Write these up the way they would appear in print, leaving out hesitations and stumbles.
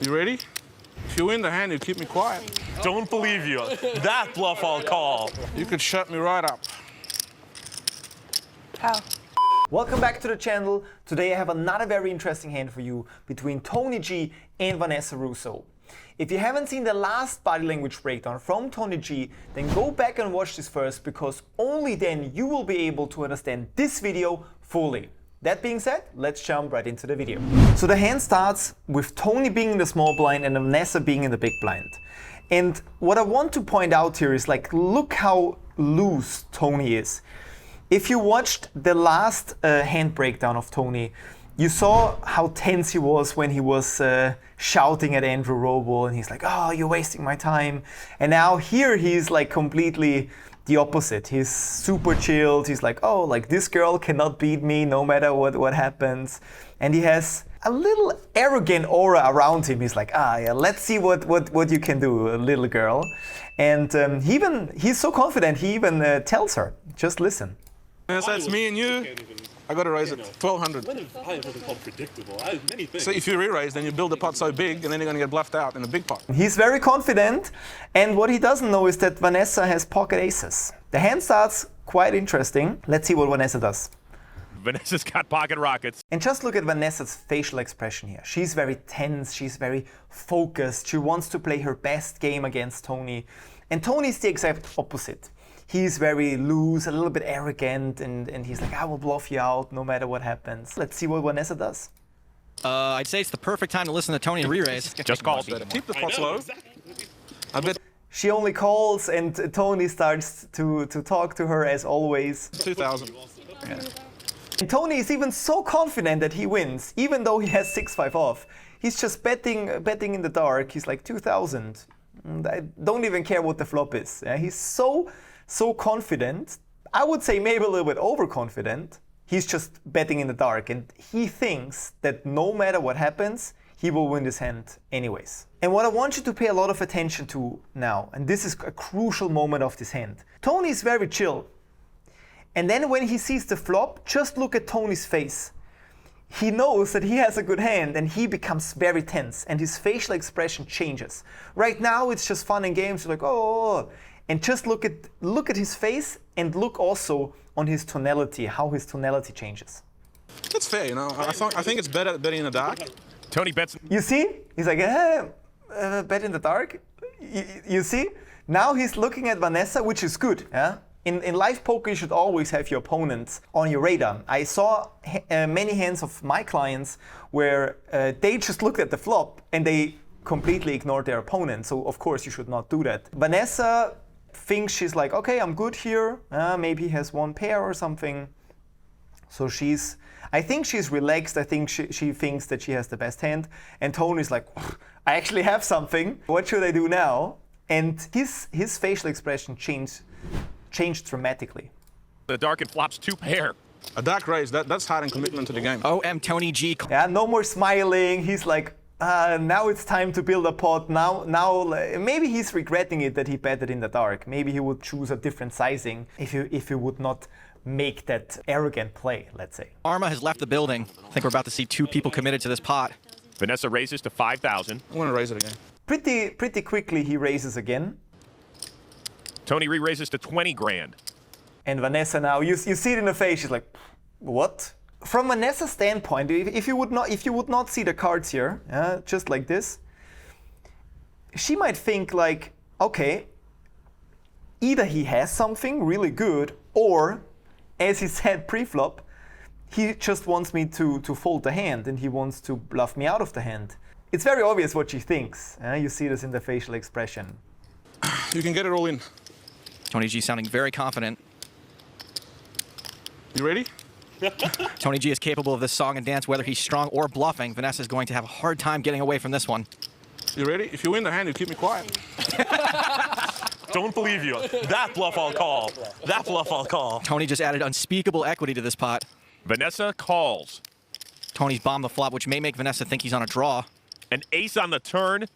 You ready? If you win the hand, you keep me quiet. Don't believe you. That bluff I'll call. You could shut me right up. How? Welcome back to the channel. Today I have another very interesting hand for you between Tony G and Vanessa Rousso. If you haven't seen the last body language breakdown from Tony G, then go back and watch this first, because only then you will be able to understand this video fully. That being said, let's jump right into the video. So the hand starts with Tony being in the small blind and Vanessa being in the big blind. And what I want to point out here is, like, look how loose Tony is. If you watched the last hand breakdown of Tony, you saw how tense he was when he was shouting at Andrew Robo, and he's like, "Oh, you're wasting my time." And now here he's like completely the opposite. He's super chilled. He's like, "Oh, like this girl cannot beat me no matter what happens." And he has a little arrogant aura around him. He's like, yeah, let's see what you can do, little girl. And he's so confident, he even tells her, just listen. Yes, that's me and you. I got to raise it 1,200. I have nothing called predictable. I have many things. So if you re-raise, then you build a pot so big, and then you're going to get bluffed out in a big pot. He's very confident, and what he doesn't know is that Vanessa has pocket aces. The hand starts quite interesting. Let's see what Vanessa does. Vanessa's got pocket rockets. And just look at Vanessa's facial expression here. She's very tense, she's very focused, she wants to play her best game against Tony. And Tony's the exact opposite. He's very loose, a little bit arrogant, and he's like, "I will bluff you out no matter what happens." Let's see what Vanessa does. I'd say it's the perfect time to listen to Tony re-raise. Just call. Keep the pot low. I bet She only calls, and Tony starts to talk to her as always. 2,000. Yeah. And Tony is even so confident that he wins, even though he has 6-5 off. He's just betting in the dark. He's like 2,000. I don't even care what the flop is. Yeah? He's so confident. I would say maybe a little bit overconfident. He's just betting in the dark, and he thinks that no matter what happens, he will win this hand anyways. And what I want you to pay a lot of attention to now, and this is a crucial moment of this hand. Tony is very chill. And then when he sees the flop, just look at Tony's face. He knows that he has a good hand, and he becomes very tense, and his facial expression changes. Right now it's just fun and games, like, "Oh." And just look at his face, and look also on his tonality, how his tonality changes. That's fair, you know. I think it's better betting in the dark. Tony bets. You see? He's like, bet in the dark. You see? Now he's looking at Vanessa, which is good. Yeah? In live poker, you should always have your opponents on your radar. I saw many hands of my clients where they just looked at the flop and they completely ignored their opponent. So of course you should not do that. Vanessa thinks she's like, "Okay, I'm good here. Maybe he has one pair or something." So I think she's relaxed. I think she thinks that she has the best hand. And Tony's like, "I actually have something. What should I do now?" And his facial expression changed dramatically. The dark and flops 2 pair. A dark raise, that's hard and commitment to the game. Tony G. Yeah, no more smiling. He's like, now it's time to build a pot. Now, maybe he's regretting it that he betted in the dark. Maybe he would choose a different sizing if he would not make that arrogant play, let's say. Arma has left the building. I think we're about to see 2 people committed to this pot. Vanessa raises to 5,000. I'm going to raise it again. Pretty quickly he raises again. Tony re-raises to 20 grand. And Vanessa now, you see it in the face, she's like, "What?" From Vanessa's standpoint, if you would not see the cards here, just like this, she might think like, okay, either he has something really good, or, as he said pre-flop, he just wants me to fold the hand and he wants to bluff me out of the hand. It's very obvious what she thinks. You see this in the facial expression. You can get it all in. Tony G sounding very confident. You ready? Tony G is capable of this song and dance, whether he's strong or bluffing. Vanessa's going to have a hard time getting away from this one. You ready? If you win the hand, you keep me quiet. Don't believe you. That bluff I'll call. That bluff I'll call. Tony just added unspeakable equity to this pot. Vanessa calls. Tony's bombed the flop, which may make Vanessa think he's on a draw. An ace on the turn.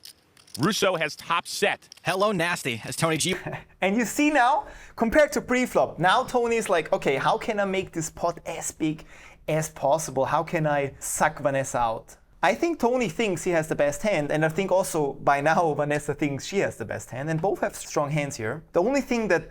Rousso has top set. Hello, nasty, as Tony G. And you see now, compared to pre-flop, now Tony's like, okay, how can I make this pot as big as possible? How can I suck Vanessa out? I think Tony thinks he has the best hand, and I think also by now Vanessa thinks she has the best hand, and both have strong hands here. The only thing that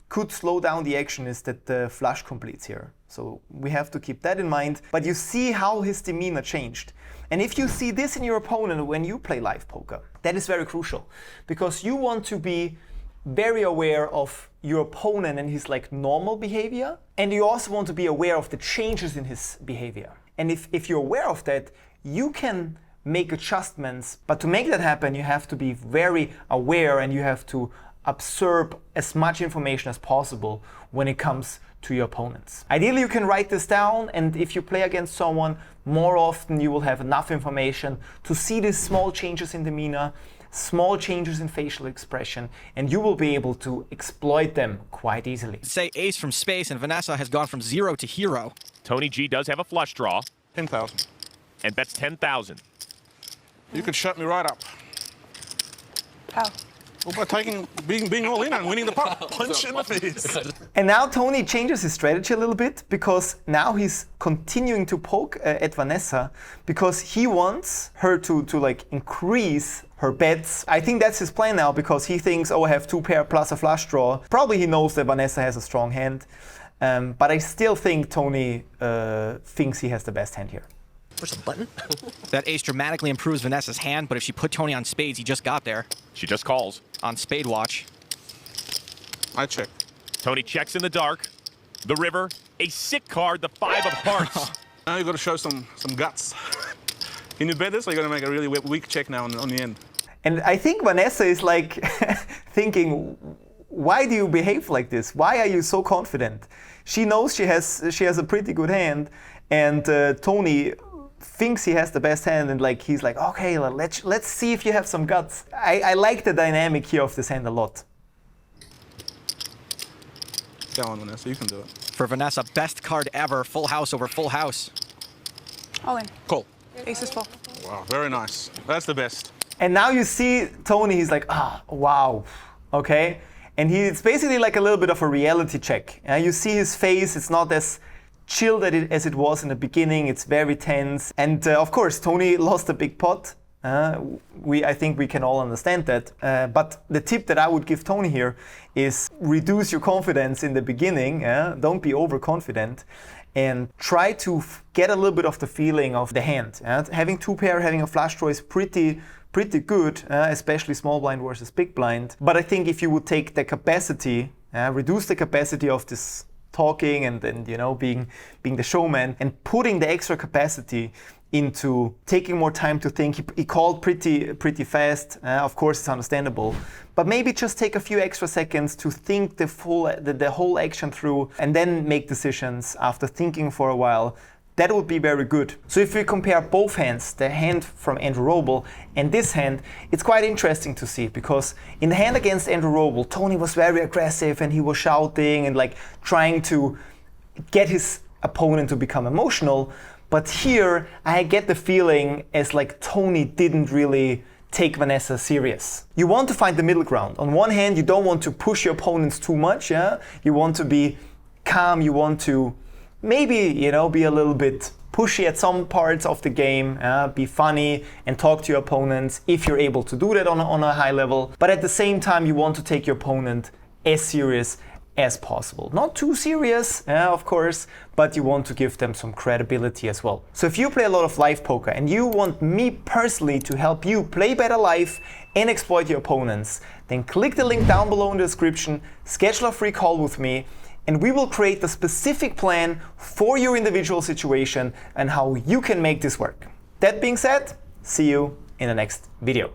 could slow down the action is that the flush completes here. So we have to keep that in mind. But you see how his demeanor changed. And if you see this in your opponent when you play live poker, that is very crucial, because you want to be very aware of your opponent and his like normal behavior, and you also want to be aware of the changes in his behavior. And if you're aware of that, you can make adjustments. But to make that happen, you have to be very aware and you have to absorb as much information as possible when it comes to your opponents. Ideally, you can write this down, and if you play against someone more often, you will have enough information to see these small changes in demeanor, small changes in facial expression, and you will be able to exploit them quite easily. Say ace from space, and Vanessa has gone from 0 to hero. Tony G does have a flush draw 10,000. and bets 10,000. You could shut me right up. How? Well, by being all in and winning the pot. Punch in the face. And now Tony changes his strategy a little bit, because now he's continuing to poke at Vanessa because he wants her to like increase her bets. I think that's his plan now, because he thinks, oh, I have 2 pair plus a flush draw. Probably he knows that Vanessa has a strong hand, but I still think Tony thinks he has the best hand here. Push a button. That ace dramatically improves Vanessa's hand, but if she put Tony on spades, he just got there. She just calls. On spade watch. I check. Tony checks in the dark. The river, a sick card, the 5 of hearts. Now you got to show some guts. Can you bet this, or are you going to make a really weak check now on the end? And I think Vanessa is like thinking, why do you behave like this? Why are you so confident? She knows she has a pretty good hand, and Tony thinks he has the best hand, and like he's like, okay, let's see if you have some guts. I like the dynamic here of this hand a lot. Go on, Vanessa, you can do it. For Vanessa, best card ever, full house over full house. All in. Cool. Ace is full. Wow, very nice. That's the best. And now you see Tony, he's like, wow, okay? And it's basically like a little bit of a reality check. You see his face, it's not as chilled as it was in the beginning, it's very tense. And of course, Tony lost a big pot. I think we can all understand that. But the tip that I would give Tony here is reduce your confidence in the beginning. Don't be overconfident. And try to get a little bit of the feeling of the hand. Having 2 pair, having a flush draw is pretty good, especially small blind versus big blind. But I think if you would take the capacity, reduce the capacity of this talking and being the showman, and putting the extra capacity into taking more time to think. He called pretty fast. Of course, it's understandable, but maybe just take a few extra seconds to think the whole action through, and then make decisions after thinking for a while. That would be very good. So if we compare both hands, the hand from Andrew Roble and this hand, it's quite interesting to see, because in the hand against Andrew Roble, Tony was very aggressive and he was shouting and like trying to get his opponent to become emotional. But here I get the feeling as like Tony didn't really take Vanessa serious. You want to find the middle ground. On one hand, you don't want to push your opponents too much. You want to be calm. You want to maybe, be a little bit pushy at some parts of the game, be funny and talk to your opponents if you're able to do that on a high level. But at the same time, you want to take your opponent as serious as possible. Not too serious, of course, but you want to give them some credibility as well. So if you play a lot of live poker and you want me personally to help you play better live and exploit your opponents, then click the link down below in the description, schedule a free call with me, and we will create the specific plan for your individual situation and how you can make this work. That being said, see you in the next video.